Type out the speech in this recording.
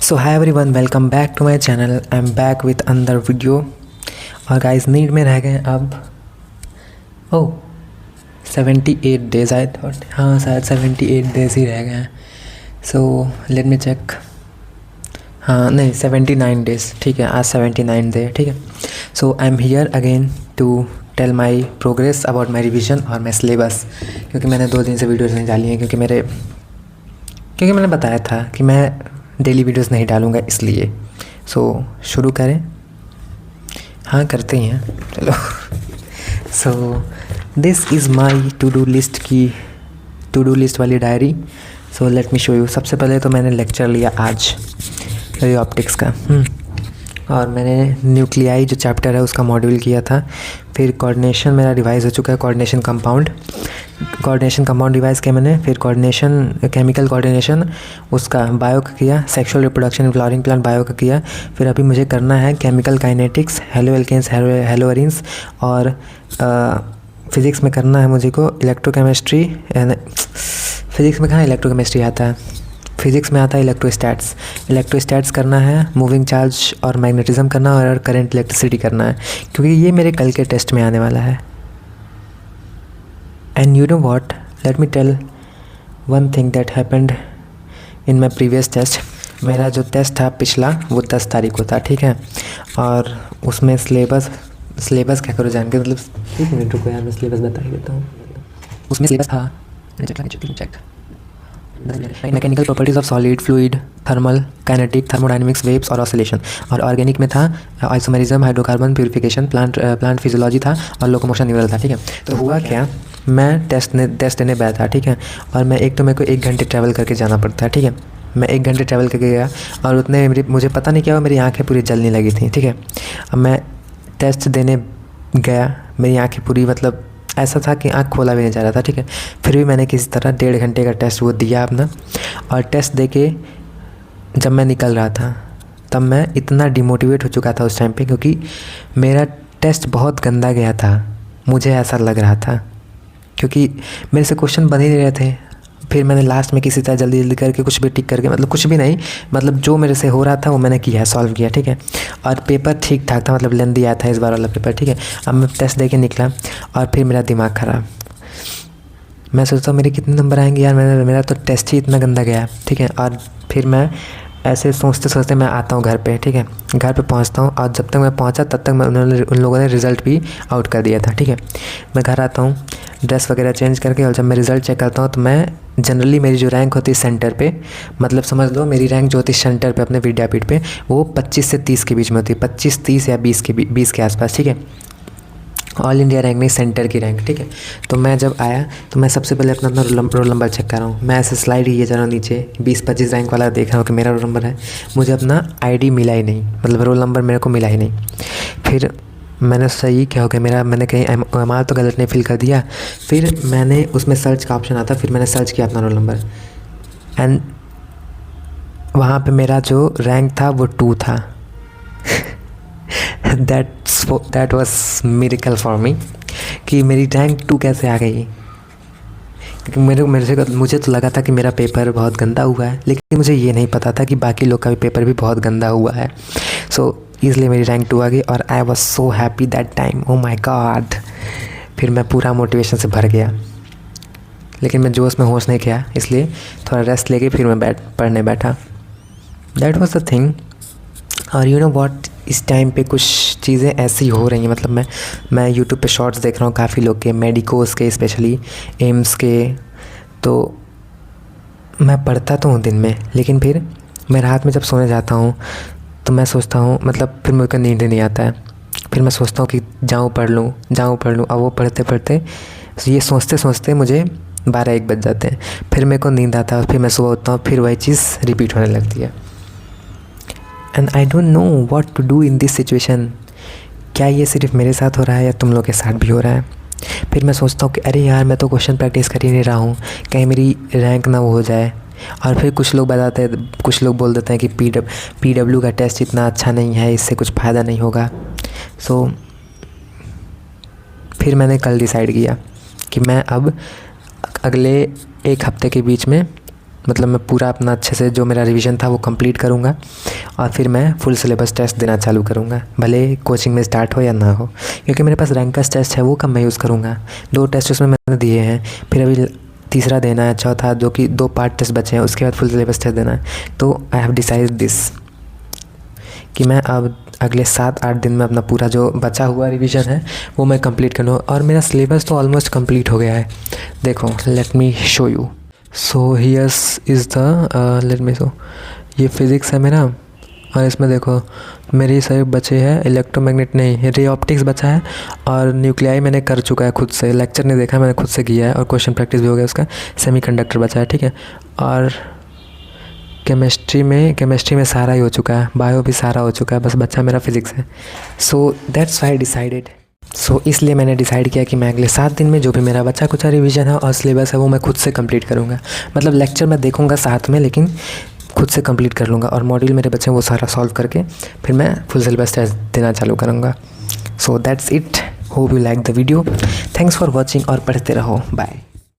So hi everyone, welcome back to my channel. I am back with another video. और guys NEET में रह गए अब 78 days. I thought हाँ शायद 78 डेज़ ही रह गए हैं। So let me check. हाँ नहीं 79 डेज़, ठीक है, आज 79 डे, ठीक है। So I am here again to tell my progress about my revision और माई सिलेबस, क्योंकि मैंने 2 दिन से वीडियोज़ नहीं डाली हैं क्योंकि मैंने बताया था कि मैं डेली वीडियोस नहीं डालूँगा, इसलिए। सो शुरू करें? हाँ करते ही हैं, चलो। So this is my to do list वाली डायरी। So let me show you. सबसे पहले तो मैंने लेक्चर लिया आज रे ऑप्टिक्स का, और मैंने न्यूक्लियाई जो चैप्टर है उसका मॉड्यूल किया था। फिर कोऑर्डिनेशन मेरा रिवाइज़ हो चुका है, कोऑर्डिनेशन कंपाउंड रिवाइज़ किया मैंने। फिर केमिकल कोऑर्डिनेशन उसका बायो का किया। Sexual reproduction flowering plant bio का किया। फिर अभी मुझे करना है chemical kinetics, haloalkanes, haloarenes, और फिज़िक्स में करना है मुझे को इलेक्ट्रोकेमिस्ट्री। फिज़िक्स में कहाँ इलेक्ट्रोकेमिस्ट्री आता है, फिज़िक्स में आता है इलेक्ट्रोस्टैट्स करना है, मूविंग चार्ज और मैग्नेटिज्म करना और करंट इलेक्ट्रिसिटी करना है, क्योंकि ये मेरे कल के टेस्ट में आने वाला है। And you know what, let me tell one thing that happened in my previous test. मेरा जो टेस्ट था पिछला वो 10 तारीख को था, ठीक है। और उसमें सिलेबस क्या करो जान के, मतलब 1 मिनट रुको यार, मैं सिलेबस बता ही देता हूँ। उसमें सिलेबस था mechanical properties of solid, fluid, thermal, kinetic, thermodynamics, waves और ऑसिलेशन। और ऑर्गेनिक में था isomerism, hydrocarbon, purification, plant physiology था, और लोकोमोशन न्यूरल था, ठीक है। तो हुआ क्या, मैं टेस्ट देने बैठा था, ठीक है। और मेरे को 1 घंटे ट्रैवल करके जाना पड़ता है, ठीक है। मैं 1 घंटे ट्रैवल करके गया, और उतने मुझे पता नहीं क्या हुआ, मेरी आँखें पूरी जलने लगी थी, ठीक है। अब मैं टेस्ट देने गया, मेरी आँखें पूरी, मतलब ऐसा था कि आँख खोला भी नहीं जा रहा था, ठीक है। फिर भी मैंने किसी तरह 1.5 घंटे का टेस्ट वो दिया अपना। और टेस्ट दे के जब मैं निकल रहा था तब मैं इतना डिमोटिवेट हो चुका था उस टाइम पे, क्योंकि मेरा टेस्ट बहुत गंदा गया था, मुझे ऐसा लग रहा था, क्योंकि मेरे से क्वेश्चन बन ही नहीं रहे थे। फिर मैंने लास्ट में किसी तरह जल्दी करके कुछ भी टिक करके, मतलब कुछ भी नहीं, मतलब जो मेरे से हो रहा था वो मैंने किया, सॉल्व किया, ठीक है। और पेपर ठीक ठाक था, मतलब लेंदी आया था इस बार वाला पेपर, ठीक है। अब मैं टेस्ट दे के निकला, और फिर मेरा दिमाग ख़राब। मैं सोचता हूँ मेरे कितने नंबर आएंगे यार, मेरा तो टेस्ट ही इतना गंदा गया, ठीक है। और फिर मैं ऐसे सोचते मैं आता हूँ घर पे, ठीक है। घर पे पहुँचता हूँ, और जब तक मैं पहुँचा तब तक उन लोगों ने रिज़ल्ट भी आउट कर दिया था, ठीक है। मैं घर आता हूँ, ड्रेस वगैरह चेंज करके, और जब मैं रिज़ल्ट चेक करता हूँ तो मैं जनरली मेरी जो रैंक होती है सेंटर पे, मतलब समझ लो मेरी रैंक जो होती है सेंटर पे अपने विद्यापीठ पे, वो 25 से 30 के बीच में होती है, 25, 30 या 20 के आसपास, ठीक है। ऑल इंडिया रैंक नहीं, सेंटर की रैंक, ठीक है। तो मैं जब आया तो मैं सबसे पहले अपना रोल नंबर चेक कर रहा हूँ। मैं ऐसे स्लाइड किए जा रहा हूँ नीचे, 20-25 रैंक वाला देख रहा हूँ कि मेरा रोल नंबर है। मुझे अपना आईडी मिला ही नहीं, मतलब रोल नंबर मेरे को मिला ही नहीं। फिर मैंने सही क्या हो गया, मैंने कहीं एमआर तो गलत नहीं फिल कर दिया। फिर मैंने उसमें सर्च का ऑप्शन आता, फिर मैंने सर्च किया अपना रोल नंबर, एंड वहाँ पे मेरा जो रैंक था वो 2 था। That was miracle for me, कि मेरी रैंक 2 कैसे आ गई। क्योंकि मुझे तो लगा था कि मेरा पेपर बहुत गंदा हुआ है, लेकिन मुझे ये नहीं पता था कि बाकी लोग का भी पेपर भी बहुत गंदा हुआ है। सो इसलिए मेरी रैंक 2 आ गई, और I was so happy that time, oh my god. फिर मैं पूरा मोटिवेशन से भर गया, लेकिन मैं जोश में होश नहीं किया, इसलिए थोड़ा रेस्ट लेके फिर मैं पढ़ने बैठा। That was the thing. और यू नो व्हाट, इस टाइम पे कुछ चीज़ें ऐसी हो रही हैं, मतलब मैं यूट्यूब पे शॉर्ट्स देख रहा हूँ काफ़ी लोग के, मेडिकोस के, स्पेशली एम्स के। तो मैं पढ़ता तो हूँ दिन में, लेकिन फिर मैं रात में जब सोने जाता हूँ तो मैं सोचता हूँ, मतलब फिर मुझे नींद नहीं आता है। फिर मैं सोचता हूँ कि जाऊँ पढ़ लूँ। अब वो पढ़ते ये सोचते मुझे 12-1 बज जाते हैं। फिर मेरे को नींद आता है, फिर मैं सुबह उठता हूँ, फिर वही चीज़ रिपीट होने लगती है। And I don't know what to do in this situation. क्या ये सिर्फ मेरे साथ हो रहा है या तुम लोग के साथ भी हो रहा है? फिर मैं सोचता हूँ कि अरे यार, मैं तो क्वेश्चन प्रैक्टिस कर ही नहीं रहा हूँ, कहीं मेरी रैंक ना वो हो जाए। और फिर कुछ लोग बोल देते हैं कि पीडब्ल्यू का टेस्ट इतना अच्छा नहीं है, इससे कुछ फ़ायदा नहीं होगा। सो फिर मैंने कल डिसाइड किया कि मैं अब अगले 1 हफ्ते के बीच में मतलब मैं पूरा अपना अच्छे से जो मेरा रिवीजन था वो कंप्लीट करूँगा और फिर मैं फुल सिलेबस टेस्ट देना चालू करूँगा, भले कोचिंग में स्टार्ट हो या ना हो, क्योंकि मेरे पास रैंकर्स टेस्ट है वो कब मैं यूज़ करूँगा। 2 टेस्ट उसमें मैंने दिए हैं, फिर अभी तीसरा देना है, चौथा जो कि 2 पार्ट टेस्ट बचे हैं, उसके बाद फुल सिलेबस टेस्ट देना है। तो आई हैव डिसाइड दिस कि मैं अब अगले 7-8 दिन में अपना पूरा जो बचा हुआ रिवीजन है वो मैं कंप्लीट कर लूँ। और मेरा सिलेबस तो ऑलमोस्ट कंप्लीट हो गया है। देखो, let me show you. So here's is the let me show, ये फिज़िक्स है मेरा, और इसमें देखो मेरी सभी बचे हैं इलेक्ट्रोमैग्नेट नहीं, रे ऑप्टिक्स बचा है, और न्यूक्लियाई मैंने कर चुका है खुद से, लेक्चर नहीं देखा, मैंने खुद से किया है और क्वेश्चन प्रैक्टिस भी हो गया उसका। सेमीकंडक्टर बचा है, ठीक है। और केमिस्ट्री में सारा ही हो चुका है, बायो भी सारा हो चुका है, बस बच्चा मेरा फिज़िक्स है। So that's why I decided, so इसलिए मैंने डिसाइड किया कि मैं अगले 7 दिन में जो भी मेरा बच्चा कुछ रिवीजन है और सिलेबस है वो मैं खुद से कंप्लीट करूँगा। मतलब लेक्चर मैं देखूँगा साथ में, लेकिन खुद से कंप्लीट कर लूँगा, और मॉड्यूल मेरे बच्चे वो सारा सॉल्व करके फिर मैं फुल सिलेबस टेस्ट देना चालू करूँगा। So that's it, hope you like the video, thanks for watching, और पढ़ते रहो, बाय।